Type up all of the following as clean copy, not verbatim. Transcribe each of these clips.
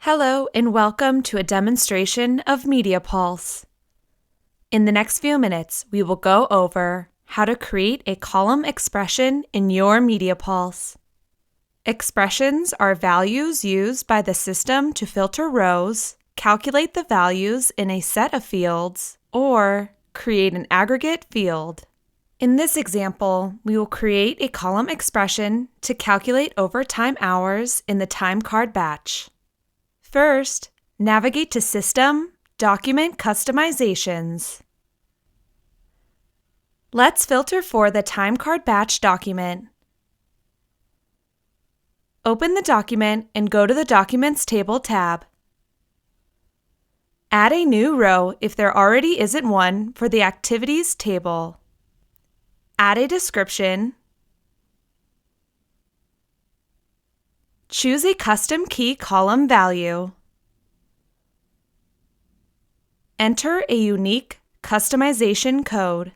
Hello and welcome to a demonstration of MediaPulse. In the next few minutes, we will go over how to create a column expression in your MediaPulse. Expressions are values used by the system to filter rows, calculate the values in a set of fields, or create an aggregate field. In this example, we will create a column expression to calculate overtime hours in the time card batch. First, navigate to System, Document Customizations. Let's filter for the time card batch document. Open the document and go to the Documents Table tab. Add a new row if there already isn't one for the Activities table. Add a description. Choose a custom key column value. Enter a unique customization code.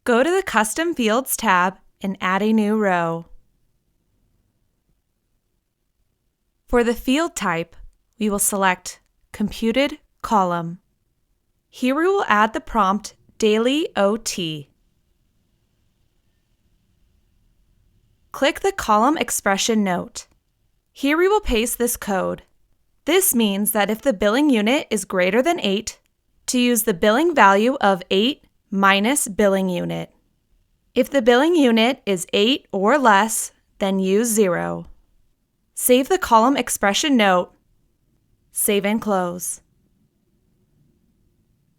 Go to the Custom Fields tab and add a new row. For the field type, we will select Computed Column. Here we will add the prompt Daily OT. Click the column expression note. Here we will paste this code. This means that if the billing unit is greater than 8, to use the billing value of 8 minus billing unit. If the billing unit is 8 or less, then use 0. Save the column expression note. Save and close.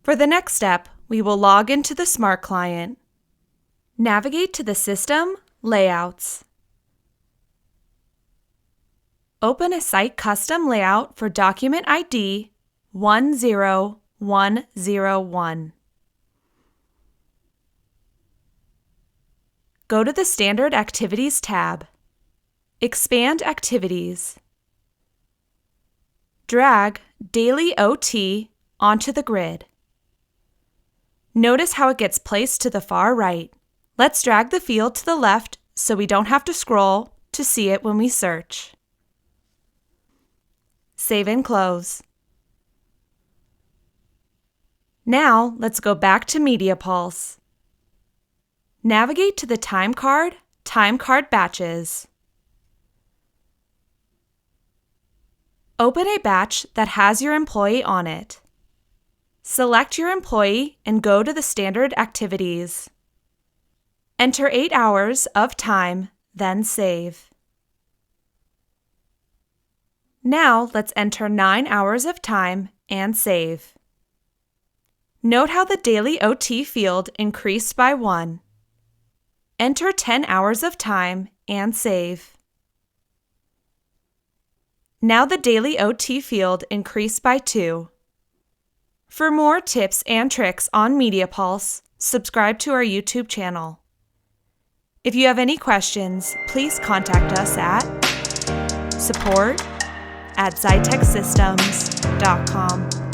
For the next step, we will log into the Smart Client. Navigate to the System, Layouts. Open a Site Custom Layout for document ID 10101. Go to the Standard Activities tab. Expand Activities. Drag Daily OT onto the grid. Notice how it gets placed to the far right. Let's drag the field to the left so we don't have to scroll to see it when we search. Save and close. Now let's go back to MediaPulse. Navigate to the time card batches. Open a batch that has your employee on it. Select your employee and go to the Standard Activities. Enter 8 hours of time, then save. Now let's enter 9 hours of time and save. Note how the Daily OT field increased by 1. Enter 10 hours of time and save. Now the Daily OT field increased by 2. For more tips and tricks on MediaPulse, subscribe to our YouTube channel. If you have any questions, please contact us at support@xytechsystems.com.